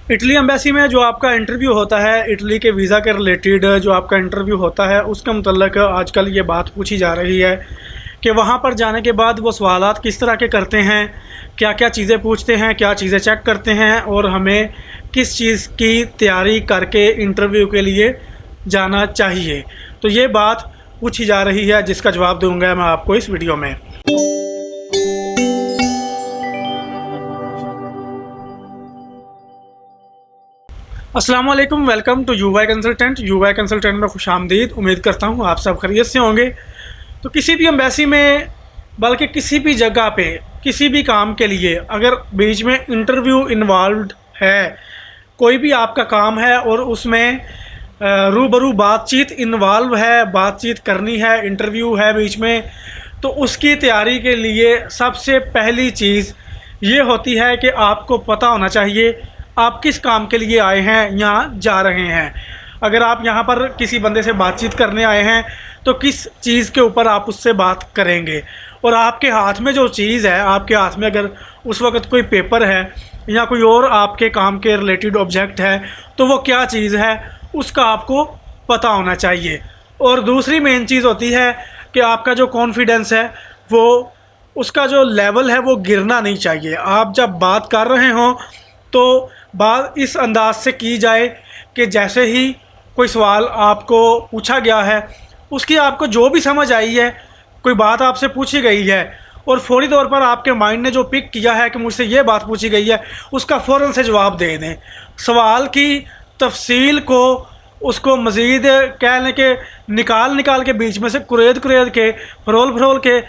Italy embassy में जो आपका इंटरव्यू होता है, इटली के वीज़ा के रिलेटेड जो आपका इंटरव्यू होता है, उसके मुतल्लिक़ आजकल ये बात पूछी जा रही है कि वहाँ पर जाने के बाद वो सवालात किस तरह के करते हैं, क्या क्या चीज़ें पूछते हैं, क्या चीज़ें चेक करते हैं और हमें किस चीज़ की तैयारी करके इंटरव्यू के लिए जाना चाहिए। तो ये बात पूछी जा रही है, जिसका जवाब दूंगा मैं आपको इस वीडियो में। अस्सलाम वालेकुम, welcome to U Y consultant. U Y consultant में खुशामदीद। उम्मीद करता हूँ आप सब खैरियत से होंगे। तो किसी भी एम्बेसी में, बल्कि किसी भी जगह पे, किसी भी काम के लिए अगर बीच में इंटरव्यू इन्वॉल्व है, कोई भी आपका काम है और उसमें रूबरू बातचीत इन्वॉल्व है, बातचीत करनी है, इंटरव्यू है बीच में, तो उसकी तैयारी के लिए सबसे पहली चीज़ ये होती है कि आपको पता होना चाहिए आप किस काम के लिए आए हैं, यहाँ जा रहे हैं। अगर आप यहाँ पर किसी बंदे से बातचीत करने आए हैं तो किस चीज़ के ऊपर आप उससे बात करेंगे, और आपके हाथ में जो चीज़ है, आपके हाथ में अगर उस वक्त कोई पेपर है या कोई और आपके काम के रिलेटेड ऑब्जेक्ट है, तो वो क्या चीज़ है उसका आपको पता होना चाहिए। और दूसरी मेन चीज़ होती है कि आपका जो कॉन्फिडेंस है, वो उसका जो लेवल है वो गिरना नहीं चाहिए। आप जब बात कर रहे हों तो बात इस अंदाज से की जाए कि जैसे ही कोई सवाल आपको पूछा गया है, उसकी आपको जो भी समझ आई है, कोई बात आपसे पूछी गई है और फौरी तौर पर आपके माइंड ने जो पिक किया है कि मुझसे ये बात पूछी गई है, उसका फ़ौरन से जवाब दे दें। सवाल की तफसील को, उसको मज़ीद कह लें कि निकाल के बीच में से कुरेद के, फरोल के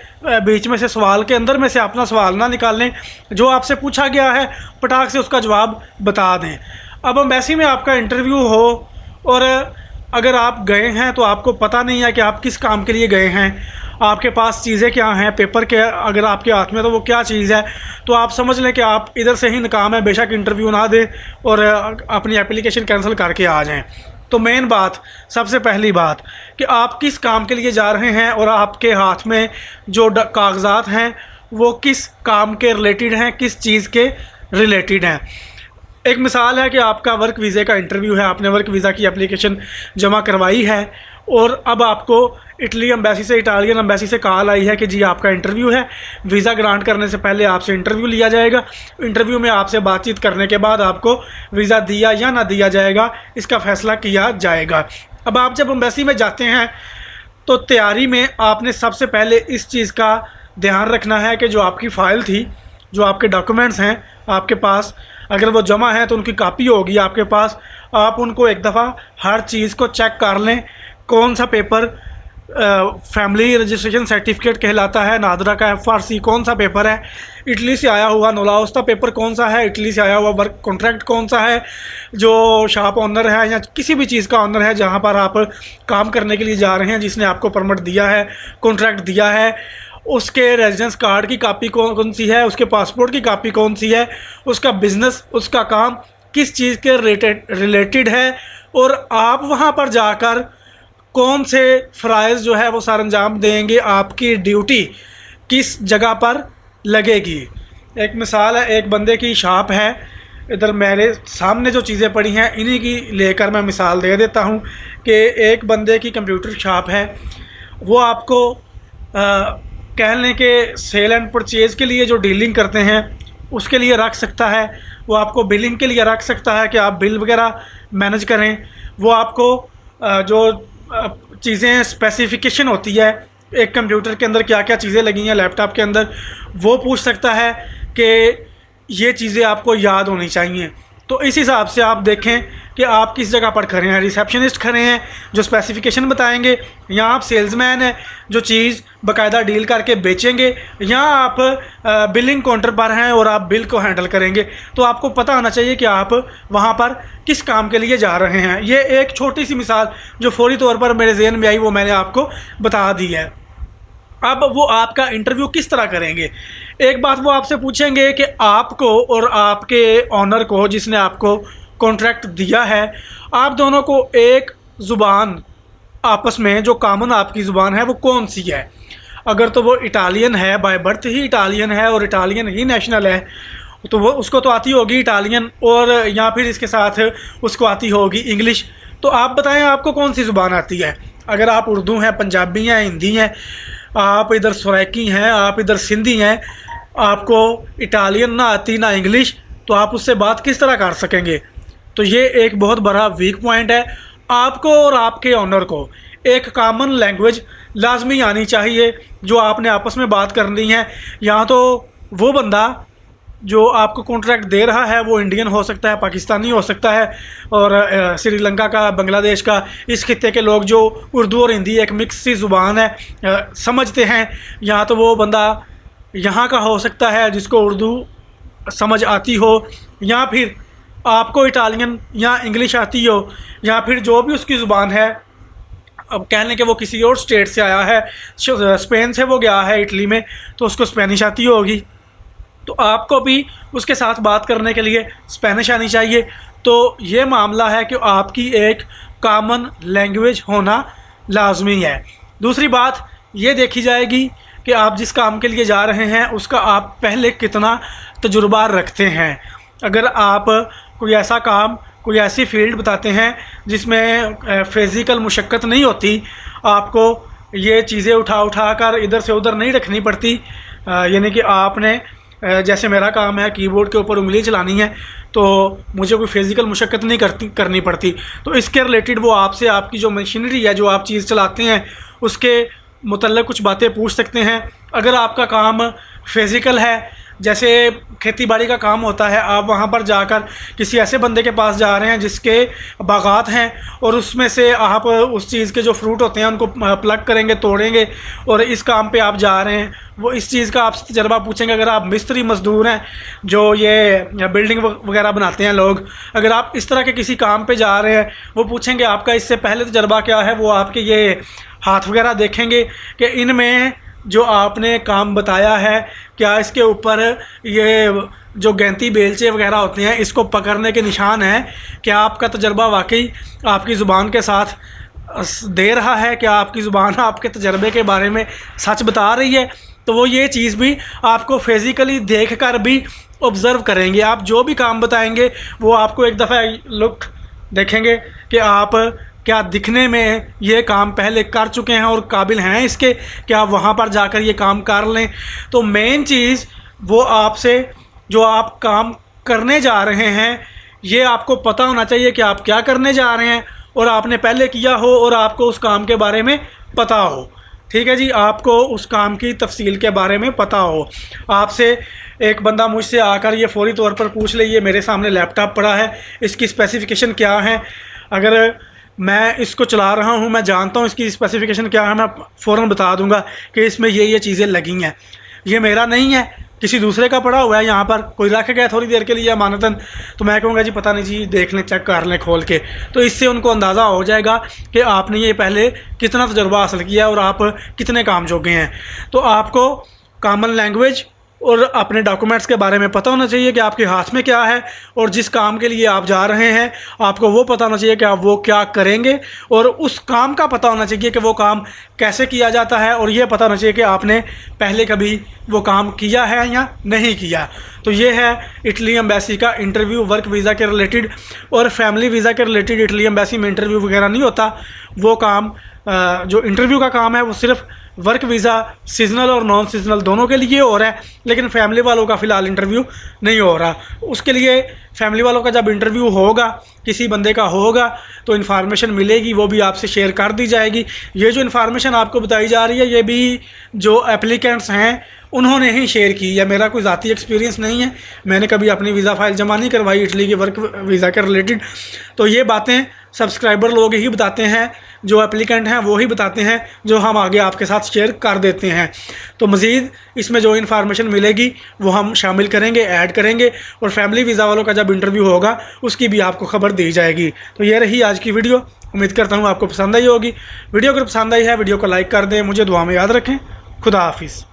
बीच में से, सवाल के अंदर में से अपना सवाल ना निकाल लें। जो आपसे पूछा गया है पटाख से उसका जवाब बता दें। अब एम्बेसी में आपका इंटरव्यू हो और अगर आप गए हैं तो आपको पता नहीं है कि आप किस काम के लिए गए हैं, आपके पास चीज़ें क्या हैं, पेपर के अगर आपके हाथ में तो वो क्या चीज़ है, तो आप समझ लें कि आप इधर से ही नाकाम है। बेशक इंटरव्यू ना दें और अपनी एप्लीकेशन कैंसिल करके आ जाएं। तो मेन बात, सबसे पहली बात कि आप किस काम के लिए जा रहे हैं और आपके हाथ में जो कागजात हैं वो किस काम के रिलेटेड हैं, किस चीज़ के रिलेटेड हैं। एक मिसाल है कि आपका वर्क वीज़े का इंटरव्यू है, आपने वर्क वीज़ा की एप्लीकेशन जमा करवाई है और अब आपको इटली एम्बेसी से, इटालियन एम्बेसी से कॉल आई है कि जी आपका इंटरव्यू है। वीज़ा ग्रांट करने से पहले आपसे इंटरव्यू लिया जाएगा। इंटरव्यू में आपसे बातचीत करने के बाद आपको वीज़ा दिया या ना दिया जाएगा, इसका फ़ैसला किया जाएगा। अब आप जब एम्बेसी में जाते हैं तो तैयारी में आपने सबसे पहले इस चीज़ का ध्यान रखना है कि जो आपकी फ़ाइल थी, जो आपके डॉक्यूमेंट्स हैं आपके पास, अगर वो जमा है तो उनकी कापी होगी आपके पास। आप उनको एक दफ़ा हर चीज़ को चेक कर लें। कौन सा पेपर फैमिली रजिस्ट्रेशन सर्टिफिकेट कहलाता है, नादरा का FRC कौन सा पेपर है, इटली से आया हुआ नोलाउस्ता पेपर कौन सा है, इटली से आया हुआ वर्क कॉन्ट्रैक्ट कौन सा है, जो शॉप ऑनर है या किसी भी चीज़ का ऑनर है जहां पर आप काम करने के लिए जा रहे हैं, जिसने आपको परमिट दिया है, कॉन्ट्रैक्ट दिया है, उसके रेजिडेंस कार्ड की कापी कौन सी है, उसके पासपोर्ट की कापी कौन सी है, उसका बिज़नेस, उसका काम किस चीज़ के रिलेटेड है, और आप वहाँ पर जाकर कौन से फ़राइज़ जो है वो सर अंजाम देंगे, आपकी ड्यूटी किस जगह पर लगेगी। एक मिसाल है, एक बंदे की शॉप है, इधर मेरे सामने जो चीज़ें पड़ी हैं इन्हीं की लेकर मैं मिसाल दे देता हूँ कि एक बंदे की कंप्यूटर शॉप है। वो आपको कह लें कि सेल एंड परचेज़ के लिए जो डीलिंग करते हैं उसके लिए रख सकता है, वो आपको बिलिंग के लिए रख सकता है कि आप बिल वगैरह मैनेज करें। वो आपको जो चीज़ें स्पेसिफिकेशन होती है एक कंप्यूटर के अंदर, क्या क्या चीज़ें लगी हैं लैपटॉप के अंदर, वो पूछ सकता है कि ये चीज़ें आपको याद होनी चाहिए। तो इस हिसाब से आप देखें कि आप किस जगह पर खड़े हैं। रिसेप्शनिस्ट खड़े हैं जो स्पेसिफिकेशन बताएंगे, या आप सेल्समैन हैं जो चीज़ बाकायदा डील करके बेचेंगे, या आप बिलिंग काउंटर पर हैं और आप बिल को हैंडल करेंगे। तो आपको पता होना चाहिए कि आप वहाँ पर किस काम के लिए जा रहे हैं। ये एक छोटी सी मिसाल जो फौरी तौर पर मेरे जहन में आई, वो मैंने आपको बता दी है। अब वो आपका इंटरव्यू किस तरह करेंगे, एक बात वो आपसे पूछेंगे कि आपको और आपके ऑनर को, जिसने आपको कॉन्ट्रैक्ट दिया है, आप दोनों को एक ज़ुबान आपस में, जो कॉमन आपकी ज़ुबान है वो कौन सी है। अगर तो वो इटालियन है, बाय बर्थ ही इटालियन है और इटालियन ही नेशनल है, तो वो उसको तो आती होगी इटालियन, और या फिर इसके साथ उसको आती होगी इंग्लिश। तो आप बताएं आपको कौन सी ज़ुबान आती है? अगर आप उर्दू हैं, पंजाबी हैं, हिंदी हैं, आप इधर सराइकी हैं, आप इधर सिंधी हैं, आपको इटालियन ना आती ना इंग्लिश, तो आप उससे बात किस तरह कर सकेंगे? तो ये एक बहुत बड़ा वीक पॉइंट है। आपको और आपके ऑनर को एक कॉमन लैंग्वेज लाजमी आनी चाहिए जो आपने आपस में बात करनी है। या तो वो बंदा जो आपको कॉन्ट्रैक्ट दे रहा है वो इंडियन हो सकता है, पाकिस्तानी हो सकता है, और श्रीलंका का, बांग्लादेश का, इस खित्ते के लोग जो उर्दू और हिंदी एक मिक्स सी ज़ुबान है समझते हैं। या तो वो बंदा यहाँ का हो सकता है जिसको उर्दू समझ आती हो, या फिर आपको इटालियन या इंग्लिश आती हो, या फिर जो भी उसकी ज़ुबान है। अब कह लें कि वो किसी और स्टेट से आया है, स्पेन से वो गया है इटली में, तो उसको स्पेनिश आती होगी, तो आपको भी उसके साथ बात करने के लिए स्पेनिश आनी चाहिए। तो ये मामला है कि आपकी एक कॉमन लैंग्वेज होना लाजमी है। दूसरी बात ये देखी जाएगी कि आप जिस काम के लिए जा रहे हैं उसका आप पहले कितना तजुर्बा रखते हैं। अगर आप कोई ऐसा काम, कोई ऐसी फील्ड बताते हैं जिसमें फिज़िकल मुशक्क़त नहीं होती, आपको ये चीज़ें उठा कर इधर से उधर नहीं रखनी पड़ती, यानी कि आपने जैसे मेरा काम है कीबोर्ड के ऊपर उंगली चलानी है, तो मुझे कोई फिज़िकल मुशक्क़त नहीं करनी पड़ती, तो इसके रिलेटेड वो आपसे आपकी जो मशीनरी है, जो आप चीज़ चलाते हैं, उसके मुतल्लिक़ कुछ बातें पूछ सकते हैं। अगर आपका काम फिज़िकल है, जैसे खेती बाड़ी का काम होता है, आप वहाँ पर जाकर किसी ऐसे बंदे के पास जा रहे हैं जिसके बागात हैं, और उसमें से आप उस चीज़ के जो फ्रूट होते हैं उनको प्लग करेंगे, तोड़ेंगे, और इस काम पे आप जा रहे हैं, वो इस चीज़ का आपसे तजर्बा पूछेंगे। अगर आप मिस्त्री मज़दूर हैं जो ये बिल्डिंग वगैरह बनाते हैं लोग, अगर आप इस तरह के किसी काम पे जा रहे हैं, वो पूछेंगे आपका इससे पहले तजर्बा क्या है, वो आपके ये हाथ वगैरह देखेंगे कि इनमें जो आपने काम बताया है, क्या इसके ऊपर ये जो गैंती बेलचे वगैरह होते हैं इसको पकड़ने के निशान हैं, क्या आपका तजर्बा वाकई आपकी ज़ुबान के साथ दे रहा है, क्या आपकी ज़ुबान आपके तजर्बे के बारे में सच बता रही है। तो वो ये चीज़ भी आपको फिज़िकली देख कर भी ऑब्ज़र्व करेंगे। आप जो भी काम बताएंगे वो आपको एक दफ़ा लुक देखेंगे कि आप क्या दिखने में ये काम पहले कर चुके हैं और काबिल हैं इसके, क्या आप वहाँ पर जाकर ये काम कर लें। तो मेन चीज़ वो आपसे जो आप काम करने जा रहे हैं ये आपको पता होना चाहिए कि आप क्या करने जा रहे हैं, और आपने पहले किया हो और आपको उस काम के बारे में पता हो। ठीक है जी, आपको उस काम की तफसील के बारे में पता हो। आपसे एक बंदा मुझसे आकर ये फ़ौरी तौर पर पूछ ले, ये मेरे सामने लैपटॉप पड़ा है, इसकी स्पेसिफ़िकेशन क्या है, अगर मैं इसको चला रहा हूँ, मैं जानता हूँ इसकी स्पेसिफ़िकेशन क्या है, मैं फ़ौरन बता दूंगा कि इसमें ये चीज़ें लगी हैं। ये मेरा नहीं है, किसी दूसरे का पड़ा हुआ है, यहाँ पर कोई रख गया थोड़ी देर के लिए अमानतन, तो मैं कहूँगा जी पता नहीं जी, देख लें, चेक कर लें खोल के। तो इससे उनको अंदाज़ा हो जाएगा कि आपने ये पहले कितना तजुर्बा हासिल किया और आप कितने काम जोगे हैं। तो आपको कॉमन लैंग्वेज और अपने डॉक्यूमेंट्स के बारे में पता होना चाहिए कि आपके हाथ में क्या है, और जिस काम के लिए आप जा रहे हैं आपको वो पता होना चाहिए कि आप वो क्या करेंगे, और उस काम का पता होना चाहिए कि वो काम कैसे किया जाता है, और ये पता होना चाहिए कि आपने पहले कभी वो काम किया है या नहीं किया। तो ये है इटली एम्बेसी का इंटरव्यू वर्क वीज़ा के रिलेटेड। और फैमिली वीज़ा के रिलेटेड इटली एम्बेसी में इंटरव्यू वगैरह नहीं होता। वो काम जो इंटरव्यू का काम है वो सिर्फ वर्क वीज़ा सीजनल और नॉन सीजनल दोनों के लिए हो रहा है, लेकिन फैमिली वालों का फ़िलहाल इंटरव्यू नहीं हो रहा। उसके लिए फैमिली वालों का जब इंटरव्यू होगा, किसी बंदे का होगा, तो इन्फॉर्मेशन मिलेगी, वो भी आपसे शेयर कर दी जाएगी। ये जो इन्फॉर्मेशन आपको बताई जा रही है ये भी जो एप्लीकेंट्स हैं उन्होंने ही शेयर की है, मेरा कोई ज़ाती एक्सपीरियंस नहीं है, मैंने कभी अपनी वीज़ा फ़ाइल जमा नहीं करवाई इटली के वर्क वीज़ा के रिलेटेड। तो ये बातें सब्सक्राइबर लोग ही बताते हैं, जो एप्लीकेंट हैं वो ही बताते हैं, जो हम आगे आपके साथ शेयर कर देते हैं। तो मज़ीद इसमें जो इन्फॉर्मेशन मिलेगी वो हम शामिल करेंगे, ऐड करेंगे, और फैमिली वीज़ा वालों का जब इंटरव्यू होगा उसकी भी आपको खबर दी जाएगी। तो ये रही आज की वीडियो, उम्मीद करता हूँ आपको पसंद आई होगी। वीडियो अगर पसंद आई है वीडियो को लाइक कर दें, मुझे दुआ में याद रखें। खुदा हाफिज़।